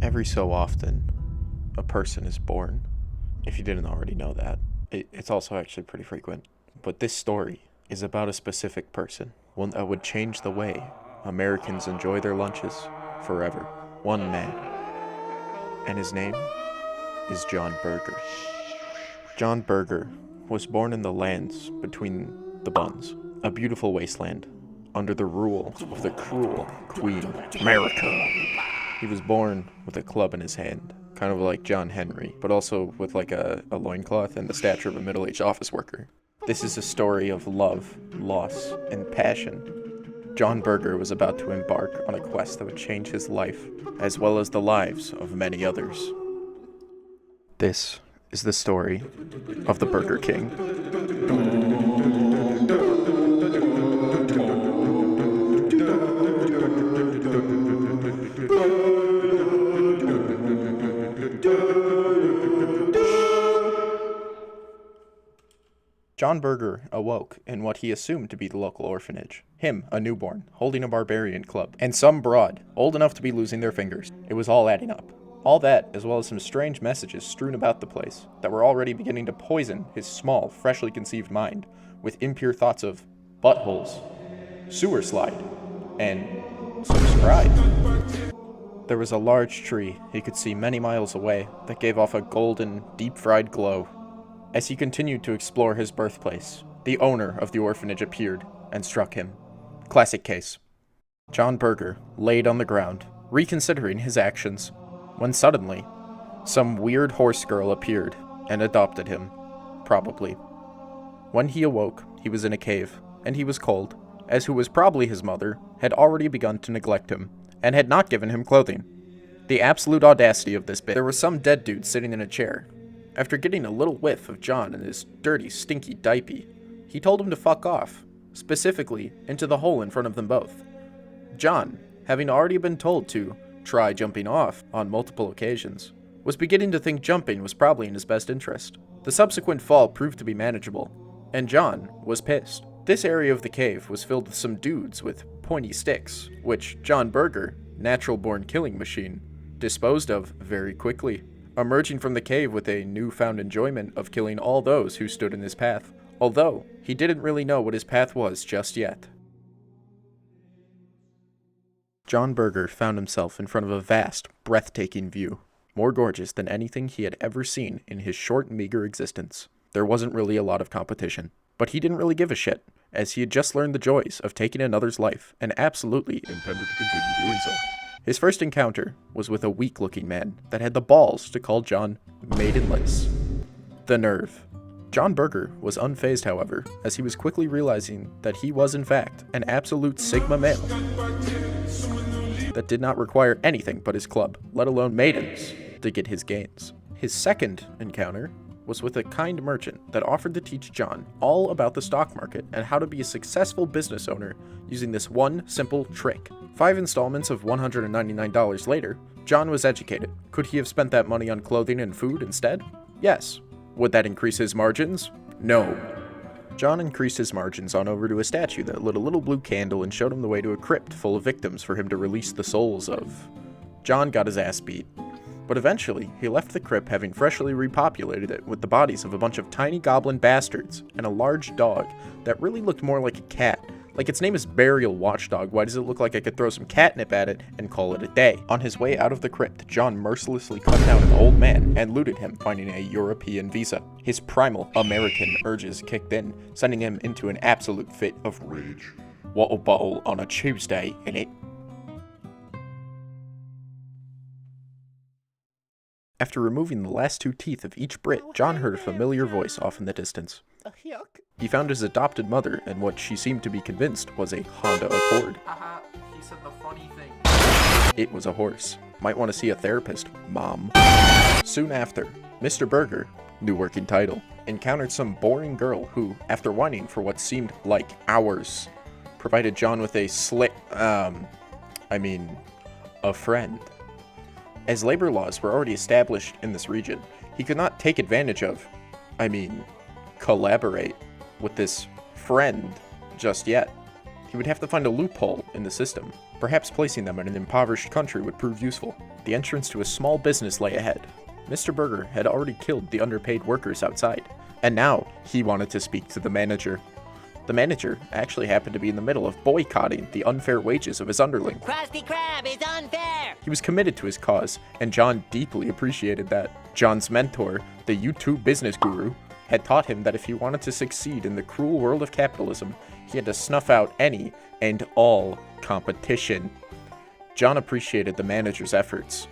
Every so often, a person is born. If you didn't already know that, it's also actually pretty frequent. But this story is about a specific person, one that would change the way Americans enjoy their lunches forever. One man. And his name is John Berger. John Berger was born in the lands between the Buns, a beautiful wasteland, under the rule of the cruel Queen America. He was born with a club in his hand, kind of like John Henry, but also with like a loincloth and the stature of a middle-aged office worker. This is a story of love, loss, and passion. John Berger was about to embark on a quest that would change his life, as well as the lives of many others. This is the story of the Burger King. John Berger awoke in what he assumed to be the local orphanage. Him, a newborn, holding a barbarian club, and some broad, old enough to be losing their fingers. It was all adding up. All that, as well as some strange messages strewn about the place that were already beginning to poison his small, freshly conceived mind with impure thoughts of buttholes, sewer slide, and subscribe. There was a large tree he could see many miles away that gave off a golden, deep-fried glow. As he continued to explore his birthplace, the owner of the orphanage appeared and struck him. Classic case. John Berger laid on the ground, reconsidering his actions, when suddenly, some weird horse girl appeared and adopted him. Probably. When he awoke, he was in a cave, and he was cold, as who was probably his mother had already begun to neglect him, and had not given him clothing. The absolute audacity of this bit. There was some dead dude sitting in a chair. After getting a little whiff of John and his dirty, stinky diaper, he told him to fuck off, specifically into the hole in front of them both. John, having already been told to try jumping off on multiple occasions, was beginning to think jumping was probably in his best interest. The subsequent fall proved to be manageable, and John was pissed. This area of the cave was filled with some dudes with pointy sticks, which John Berger, natural-born killing machine, disposed of very quickly, emerging from the cave with a newfound enjoyment of killing all those who stood in his path, although he didn't really know what his path was just yet. John Berger found himself in front of a vast, breathtaking view, more gorgeous than anything he had ever seen in his short, meager existence. There wasn't really a lot of competition, but he didn't really give a shit, as he had just learned the joys of taking another's life and absolutely intended to continue doing so. His first encounter was with a weak-looking man that had the balls to call John maidenless. The nerve. John Berger was unfazed, however, as he was quickly realizing that he was, in fact, an absolute Sigma male that did not require anything but his club, let alone maidens, to get his gains. His second encounter was with a kind merchant that offered to teach John all about the stock market and how to be a successful business owner using this one simple trick. 5 installments of $199 later, John was educated. Could he have spent that money on clothing and food instead? Yes. Would that increase his margins? No. John increased his margins on over to a statue that lit a little blue candle and showed him the way to a crypt full of victims for him to release the souls of. John got his ass beat. But eventually, he left the crypt having freshly repopulated it with the bodies of a bunch of tiny goblin bastards and a large dog that really looked more like a cat. Like, its name is Burial Watchdog. Why does it look like I could throw some catnip at it and call it a day? On his way out of the crypt, John mercilessly cut down an old man and looted him, finding a European visa. His primal American urges kicked in, sending him into an absolute fit of rage. What a bowl on a Tuesday, innit? After removing the last 2 teeth of each Brit, John heard a familiar voice off in the distance. He found his adopted mother and what she seemed to be convinced was a Honda Accord. Haha, he said the funny thing. It was a horse. Might want to see a therapist, Mom. Soon after, Mr. Berger, new working title, encountered some boring girl who, after whining for what seemed like hours, provided John with a a friend. As labor laws were already established in this region, he could not take advantage of, collaborate with this friend just yet. He would have to find a loophole in the system. Perhaps placing them in an impoverished country would prove useful. The entrance to a small business lay ahead. Mr. Berger had already killed the underpaid workers outside, and now he wanted to speak to the manager. The manager actually happened to be in the middle of boycotting the unfair wages of his underling. Krusty Krab is unfair! He was committed to his cause, and John deeply appreciated that. John's mentor, the YouTube business guru, had taught him that if he wanted to succeed in the cruel world of capitalism, he had to snuff out any and all competition. John appreciated the manager's efforts,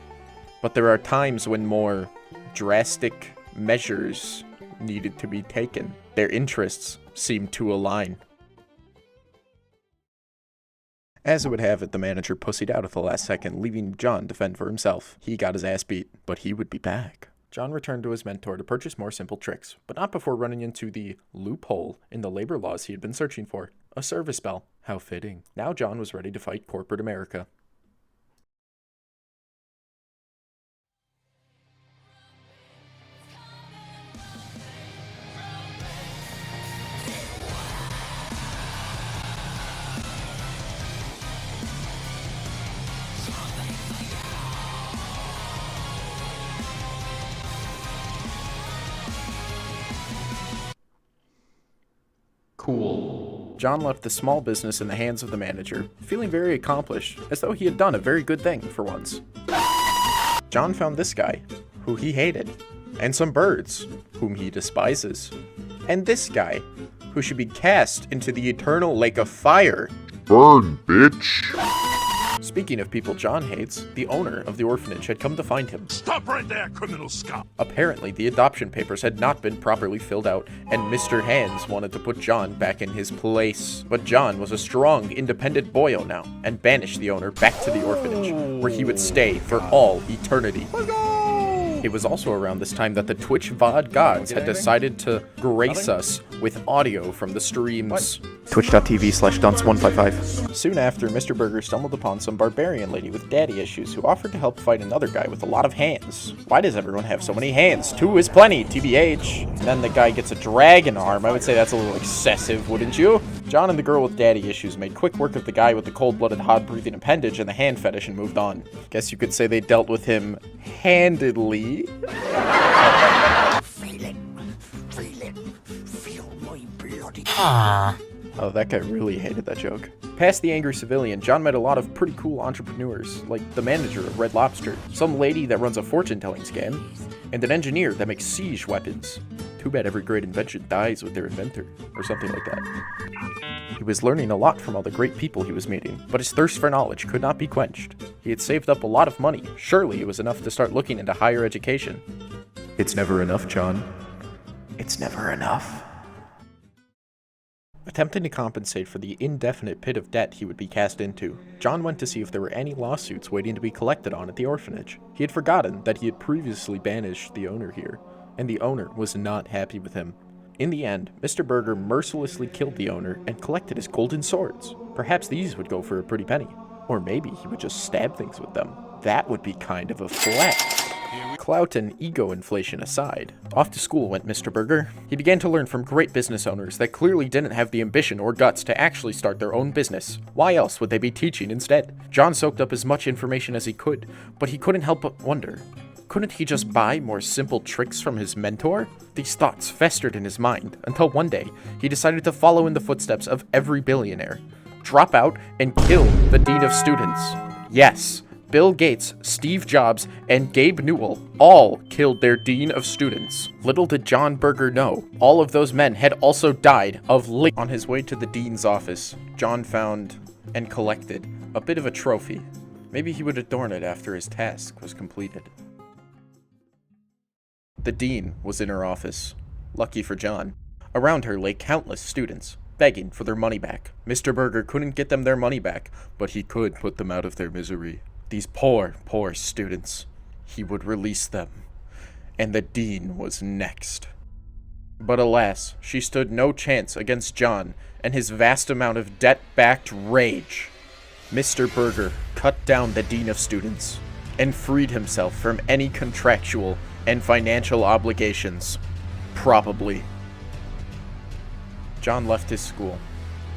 but there are times when more drastic measures needed to be taken. Their interests seemed to align. As it would have it, the manager pussied out at the last second, leaving John to fend for himself. He got his ass beat, but he would be back. John returned to his mentor to purchase more simple tricks, but not before running into the loophole in the labor laws he had been searching for. A service bell. How fitting. Now John was ready to fight corporate America. Cool. John left the small business in the hands of the manager, feeling very accomplished, as though he had done a very good thing for once. John found this guy, who he hated, and some birds, whom he despises, and this guy, who should be cast into the eternal lake of fire. Burn, bitch! Speaking of people John hates, the owner of the orphanage had come to find him. Stop right there, criminal scum! Apparently, the adoption papers had not been properly filled out, and Mr. Hands wanted to put John back in his place. But John was a strong, independent boyo now, and banished the owner back to the orphanage, where he would stay for all eternity. It was also around this time that the Twitch VOD gods had decided to grace us with audio from the streams. Twitch.tv/dunce155. Soon after, Mr. Berger stumbled upon some barbarian lady with daddy issues who offered to help fight another guy with a lot of hands. Why does everyone have so many hands? 2 is plenty, TBH. And then the guy gets a dragon arm. I would say that's a little excessive, wouldn't you? John and the girl with daddy issues made quick work of the guy with the cold-blooded, hot-breathing appendage and the hand fetish and moved on. Guess you could say they dealt with him handedly. Feel my bloody... Oh, that guy really hated that joke. Past the angry civilian, John met a lot of pretty cool entrepreneurs, like the manager of Red Lobster, some lady that runs a fortune-telling scam, and an engineer that makes siege weapons. Too bad every great invention dies with their inventor, or something like that. He was learning a lot from all the great people he was meeting, but his thirst for knowledge could not be quenched. He had saved up a lot of money. Surely it was enough to start looking into higher education. It's never enough, John. It's never enough. Attempting to compensate for the indefinite pit of debt he would be cast into, John went to see if there were any lawsuits waiting to be collected on at the orphanage. He had forgotten that he had previously banished the owner here, and the owner was not happy with him. In the end, Mr. Berger mercilessly killed the owner and collected his golden swords. Perhaps these would go for a pretty penny. Or maybe he would just stab things with them. That would be kind of a flex. Clout and ego inflation aside, off to school went Mr. Berger. He began to learn from great business owners that clearly didn't have the ambition or guts to actually start their own business. Why else would they be teaching instead? John soaked up as much information as he could, but he couldn't help but wonder, couldn't he just buy more simple tricks from his mentor? These thoughts festered in his mind until one day he decided to follow in the footsteps of every billionaire, drop out and kill the dean of students. Yes, Bill Gates, Steve Jobs, and Gabe Newell all killed their dean of students. Little did John Berger know, all of those men had also died of on his way to the dean's office. John found and collected a bit of a trophy. Maybe he would adorn it after his task was completed. The dean was in her office. Lucky for John. Around her lay countless students, begging for their money back. Mr. Berger couldn't get them their money back, but he could put them out of their misery. These poor, poor students. He would release them. And the dean was next. But alas, she stood no chance against John and his vast amount of debt-backed rage. Mr. Berger cut down the dean of students and freed himself from any contractual and financial obligations. Probably. John left his school,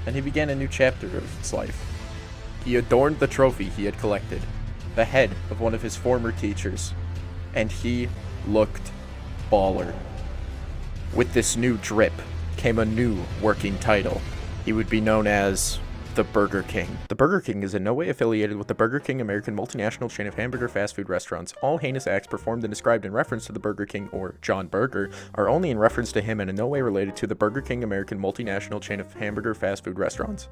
and he began a new chapter of his life. He adorned the trophy he had collected, the head of one of his former teachers, and he looked baller. With this new drip came a new working title. He would be known as the Burger King. The Burger King is in no way affiliated with the Burger King, American multinational chain of hamburger fast food restaurants. All heinous acts performed and described in reference to the Burger King or John Burger are only in reference to him and in no way related to the Burger King, American multinational chain of hamburger fast food restaurants.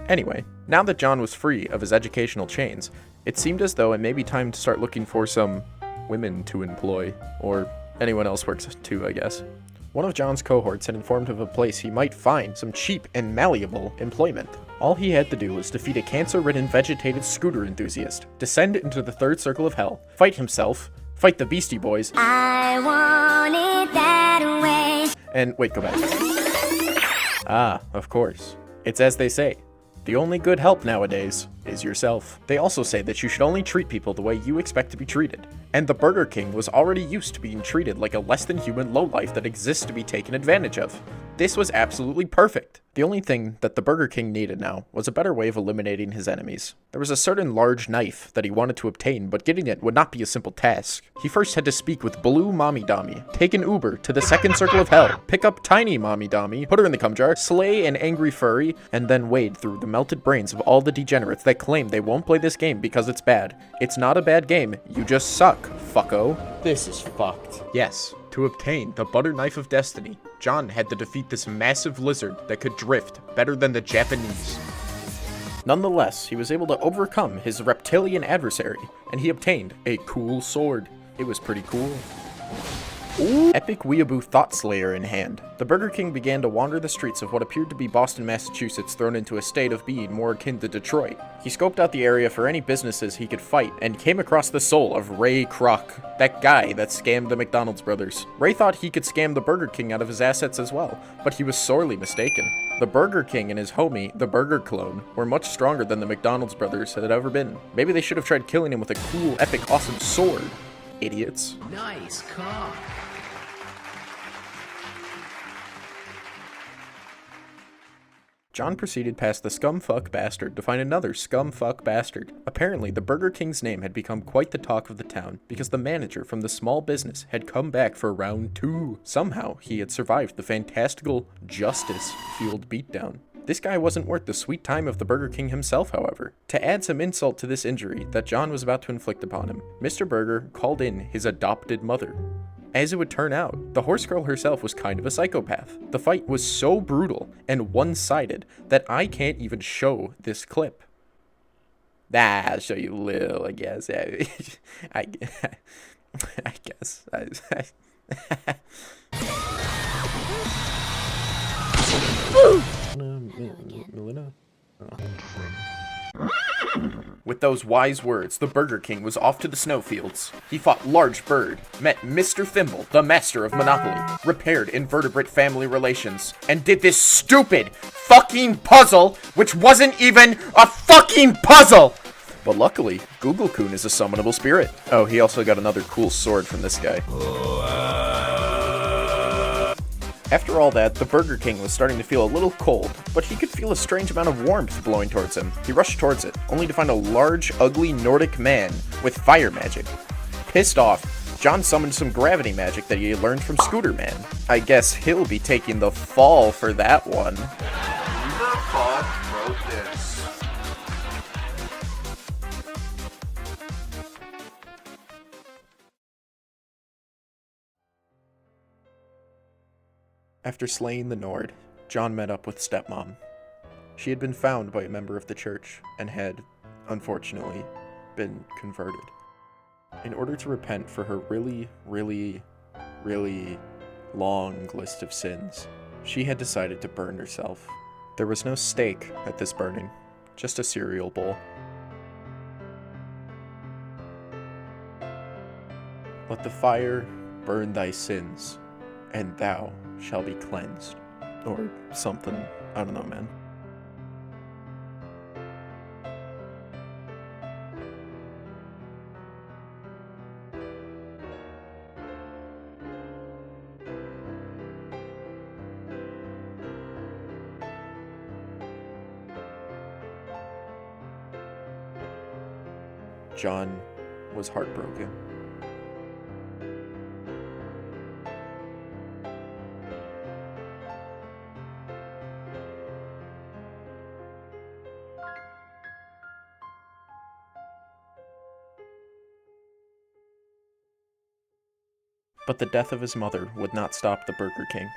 Anyway, now that John was free of his educational chains, it seemed as though it may be time to start looking for some women to employ, or anyone else works too, I guess. One of John's cohorts had informed him of a place he might find some cheap and malleable employment. All he had to do was defeat a cancer-ridden vegetative scooter enthusiast, descend into the third circle of hell, fight himself, fight the Beastie Boys, I want it that way. and wait, go back. Ah, of course. It's as they say. The only good help nowadays is yourself. They also say that you should only treat people the way you expect to be treated. And the Burger King was already used to being treated like a less than human lowlife that exists to be taken advantage of. This was absolutely perfect. The only thing that the Burger King needed now was a better way of eliminating his enemies. There was a certain large knife that he wanted to obtain, but getting it would not be a simple task. He first had to speak with Blue Mommy Dommy, take an Uber to the second circle of hell, pick up Tiny Mommy Dommy, put her in the cum jar, slay an angry furry, and then wade through the melted brains of all the degenerates that claim they won't play this game because it's bad. It's not a bad game, you just suck, fucko. This is fucked. Yes, to obtain the butter knife of destiny, John had to defeat this massive lizard that could drift better than the Japanese. Nonetheless, he was able to overcome his reptilian adversary, and he obtained a cool sword. It was pretty cool. Ooh. Epic weeaboo thought slayer in hand, the Burger King began to wander the streets of what appeared to be Boston, Massachusetts, thrown into a state of being more akin to Detroit. He scoped out the area for any businesses he could fight, and came across the soul of Ray Kroc, that guy that scammed the McDonald's brothers. Ray thought he could scam the Burger King out of his assets as well, but he was sorely mistaken. The Burger King and his homie, the Burger Clone, were much stronger than the McDonald's brothers had ever been. Maybe they should have tried killing him with a cool, epic, awesome sword. Idiots. Nice cop. John proceeded past the scumfuck bastard to find another scumfuck bastard. Apparently, the Burger King's name had become quite the talk of the town because the manager from the small business had come back for round 2. Somehow, he had survived the fantastical, justice-fueled beatdown. This guy wasn't worth the sweet time of the Burger King himself, however. To add some insult to this injury that John was about to inflict upon him, Mr. Burger called in his adopted mother. As it would turn out, the horse girl herself was kind of a psychopath. The fight was so brutal and one-sided that I can't even show this clip. I'll show you a little, I guess. I guess. With those wise words, the Burger King was off to the snowfields. He fought Large Bird, met Mr. Thimble, the master of Monopoly, repaired invertebrate family relations, and did this stupid fucking puzzle, which wasn't even a fucking puzzle! But luckily, Google Coon is a summonable spirit. Oh, he also got another cool sword from this guy. After all that, the Burger King was starting to feel a little cold, but he could feel a strange amount of warmth blowing towards him. He rushed towards it, only to find a large, ugly Nordic man with fire magic. Pissed off, John summoned some gravity magic that he had learned from Scooter Man. I guess he'll be taking the fall for that one. Who the fuck wrote this? After slaying the Nord, John met up with Stepmom. She had been found by a member of the church and had, unfortunately, been converted. In order to repent for her really long list of sins, she had decided to burn herself. There was no stake at this burning, just a cereal bowl. Let the fire burn thy sins, and thou shall be cleansed. Or something. I don't know, man. John was heartbroken. But the death of his mother would not stop the Burger King.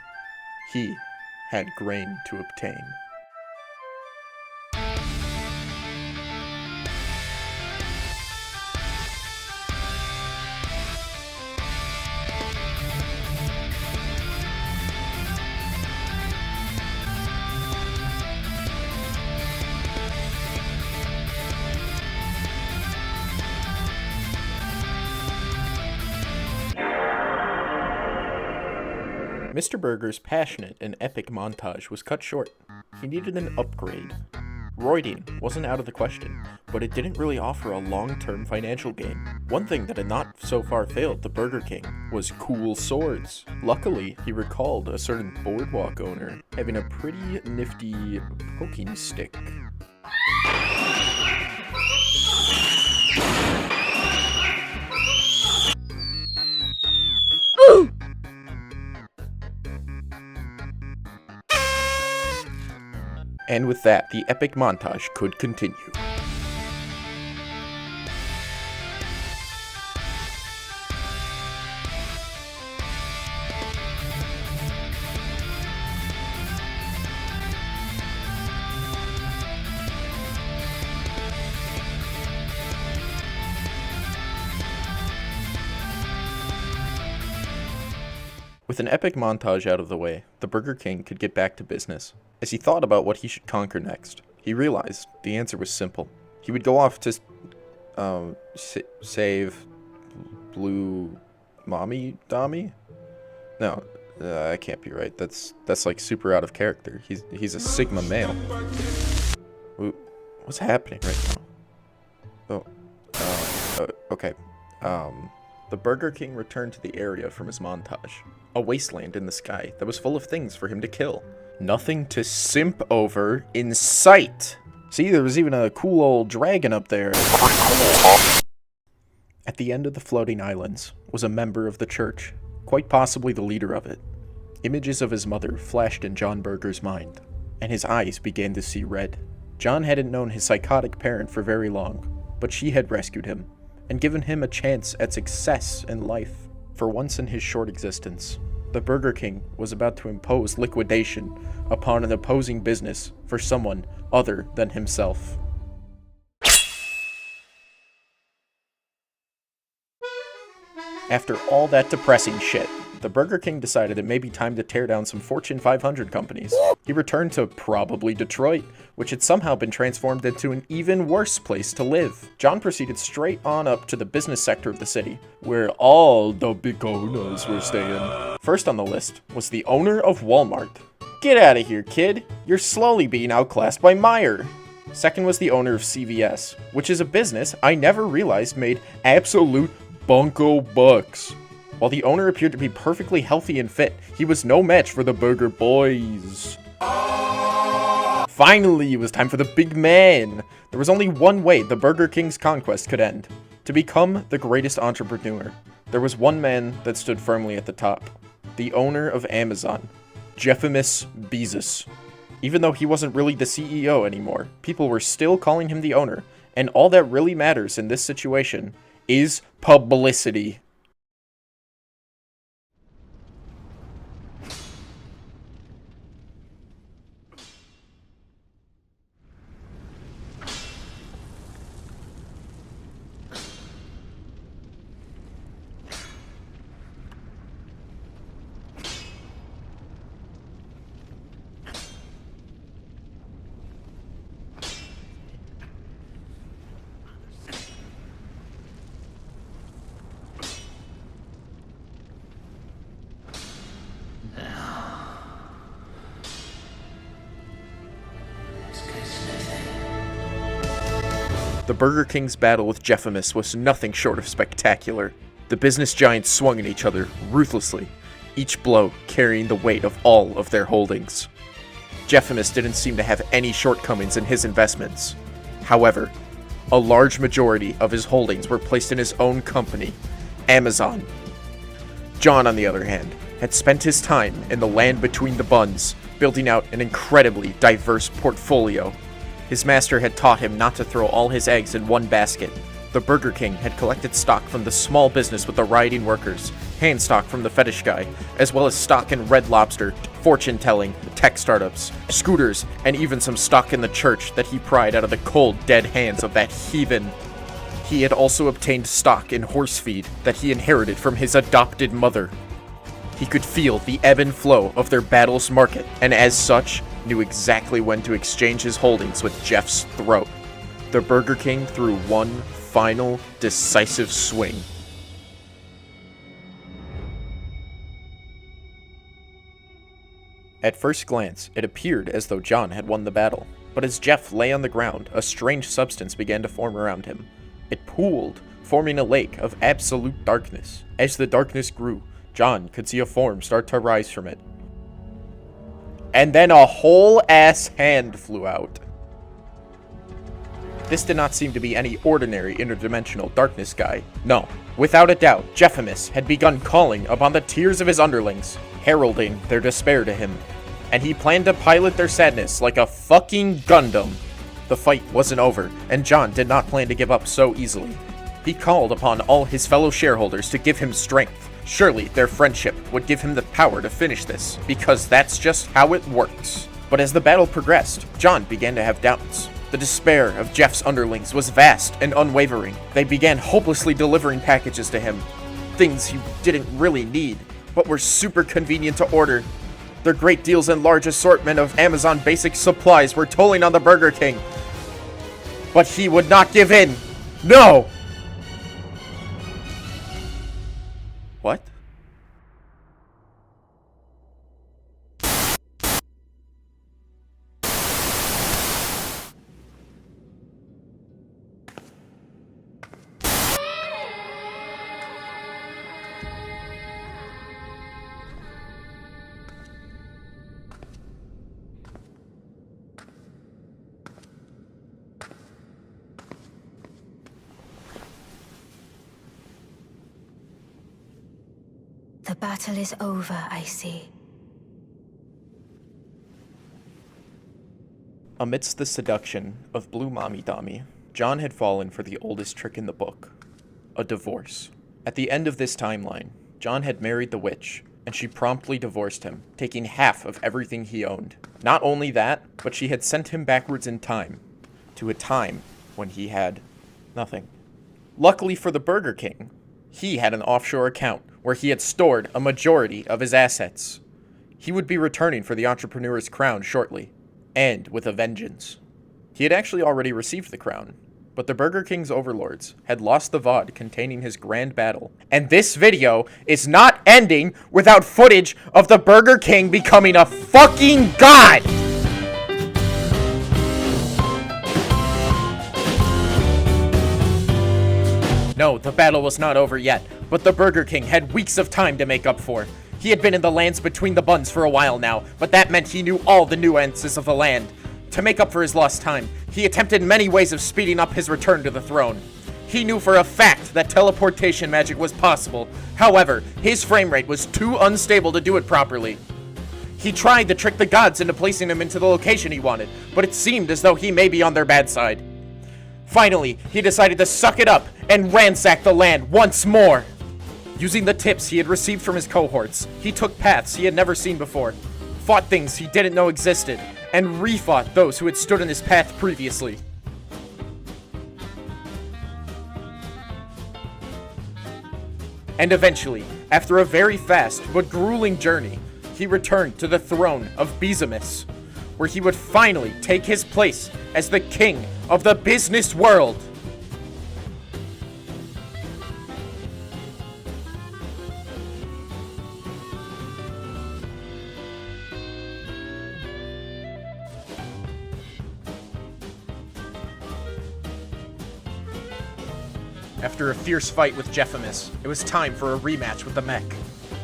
He had grain to obtain. Mr. Burger's passionate and epic montage was cut short. He needed an upgrade. Roiding wasn't out of the question, but it didn't really offer a long-term financial gain. One thing that had not so far failed the Burger King was cool swords. Luckily, he recalled a certain boardwalk owner having a pretty nifty poking stick. And with that, the epic montage could continue. With an epic montage out of the way, the Burger King could get back to business. As he thought about what he should conquer next, he realized the answer was simple. He would go off to save Blue Mommy Dommy? No, that can't be right. That's like super out of character. He's a Sigma male. What's happening right now? Okay. The Burger King returned to the area from his montage. A wasteland in the sky that was full of things for him to kill. Nothing to simp over in sight. See, there was even a cool old dragon up there. At the end of the floating islands was a member of the church, quite possibly the leader of it. Images of his mother flashed in John Burger's mind, and his eyes began to see red. John hadn't known his psychotic parent for very long, but she had rescued him, and given him a chance at success in life. For once in his short existence, the Burger King was about to impose liquidation upon an opposing business for someone other than himself. After all that depressing shit, the Burger King decided it may be time to tear down some Fortune 500 companies. He returned to probably Detroit, which had somehow been transformed into an even worse place to live. John proceeded straight on up to the business sector of the city, where all the big owners were staying. First on the list was the owner of Walmart. Get out of here, kid! You're slowly being outclassed by Meijer. Second was the owner of CVS, which is a business I never realized made absolute bunko bucks. While the owner appeared to be perfectly healthy and fit, he was no match for the Burger Boys. Finally, it was time for the big man. There was only one way the Burger King's conquest could end: to become the greatest entrepreneur. There was one man that stood firmly at the top: the owner of Amazon, Jeffimus Bezos. Even though he wasn't really the CEO anymore, people were still calling him the owner, and all that really matters in this situation is publicity. The Burger King's battle with Jeffimus was nothing short of spectacular. The business giants swung at each other ruthlessly, each blow carrying the weight of all of their holdings. Jeffimus didn't seem to have any shortcomings in his investments. However, A large majority of his holdings were placed in his own company, Amazon. John, on the other hand, had spent his time in the land between the buns, building out an incredibly diverse portfolio. His master had taught him not to throw all his eggs in one basket. The Burger King had collected stock from the small business with the rioting workers, hand stock from the fetish guy, as well as stock in Red Lobster, fortune-telling, tech startups, scooters, and even some stock in the church that he pried out of the cold, dead hands of that heathen. He had also obtained stock in horse feed that he inherited from his adopted mother. He could feel the ebb and flow of their battle's market, and as such, knew exactly when to exchange his holdings with Jeff's throat. The Burger King threw one final, decisive swing. At first glance, it appeared as though John had won the battle, but as Jeff lay on the ground, a strange substance began to form around him. It pooled, forming a lake of absolute darkness. As the darkness grew, John could see a form start to rise from it. And then a whole-ass hand flew out. This did not seem to be any ordinary interdimensional darkness guy. No, without a doubt, Jephimus had begun calling upon the tears of his underlings, heralding their despair to him, and he planned to pilot their sadness like a fucking Gundam. The fight wasn't over, and John did not plan to give up so easily. He called upon all his fellow shareholders to give him strength. Surely their friendship would give him the power to finish this, because that's just how it works. But as the battle progressed, John began to have doubts. The despair of Jeff's underlings was vast and unwavering. They began hopelessly delivering packages to him. Things he didn't really need, but were super convenient to order. Their great deals and large assortment of Amazon basic supplies were tolling on the Burger King. But he would not give in. No! What? The battle is over, I see. Amidst the seduction of Blue Mommy Dommy, John had fallen for the oldest trick in the book, a divorce. At the end of this timeline, John had married the witch, and she promptly divorced him, taking half of everything he owned. Not only that, but she had sent him backwards in time, to a time when he had nothing. Luckily for the Burger King, he had an offshore account where he had stored a majority of his assets. He would be returning for the entrepreneur's crown shortly, and with a vengeance. He had actually already received the crown, but the Burger King's overlords had lost the VOD containing his grand battle, and this video is not ending without footage of the Burger King becoming a fucking god! No, the battle was not over yet, but the Burger King had weeks of time to make up for. He had been in the lands between the buns for a while now, but that meant he knew all the nuances of the land. To make up for his lost time, he attempted many ways of speeding up his return to the throne. He knew for a fact that teleportation magic was possible. However, his frame rate was too unstable to do it properly. He tried to trick the gods into placing him into the location he wanted, but it seemed as though he may be on their bad side. Finally, he decided to suck it up and ransack the land once more. Using the tips he had received from his cohorts, he took paths he had never seen before, fought things he didn't know existed, and refought those who had stood in his path previously. And eventually, after a very fast but grueling journey, he returned to the throne of Bezimus, where he would finally take his place as the king of the business world. After a fierce fight with Jephimus, it was time for a rematch with the mech.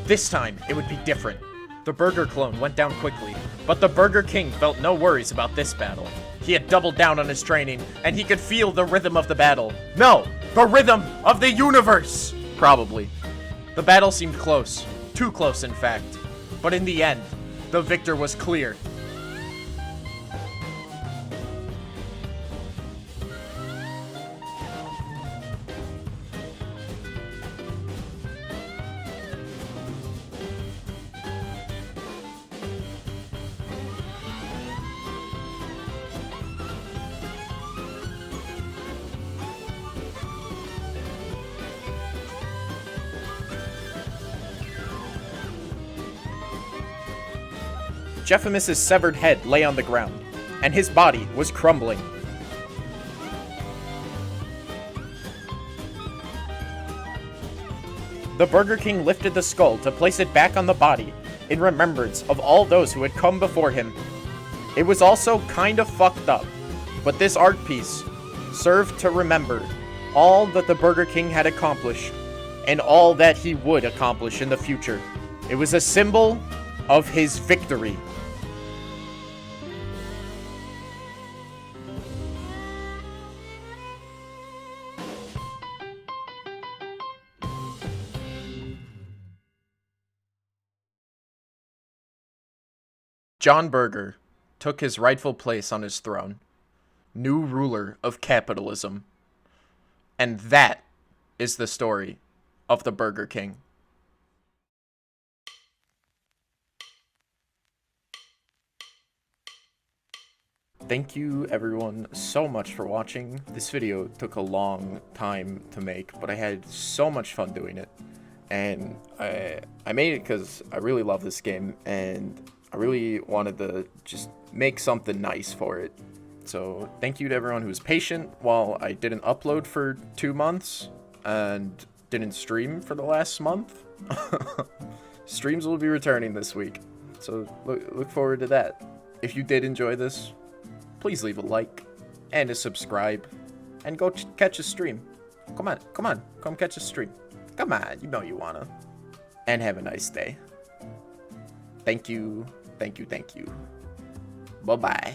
This time, it would be different. The Burger clone went down quickly, but the Burger King felt no worries about this battle. He had doubled down on his training, and he could feel the rhythm of the battle. No, the rhythm of the universe! Probably. The battle seemed close. Too close, in fact. But in the end, the victor was clear. Jephimus's severed head lay on the ground, and his body was crumbling. The Burger King lifted the skull to place it back on the body in remembrance of all those who had come before him. It was also kind of fucked up, but this art piece served to remember all that the Burger King had accomplished and all that he would accomplish in the future. It was a symbol of his victory. John Berger took his rightful place on his throne, new ruler of capitalism. And that is the story of the Burger King. Thank you everyone so much for watching. This video took a long time to make, but I had so much fun doing it. And I made it because I really love this game, and I really wanted to just make something nice for it. So thank you to everyone who was patient while I didn't upload for 2 months and didn't stream for the last month. Streams will be returning this week, so look forward to that. If you did enjoy this, please leave a like and a subscribe and go catch a stream. Come on, come catch a stream. Come on, you know you wanna. And have a nice day. Thank you. Bye-bye.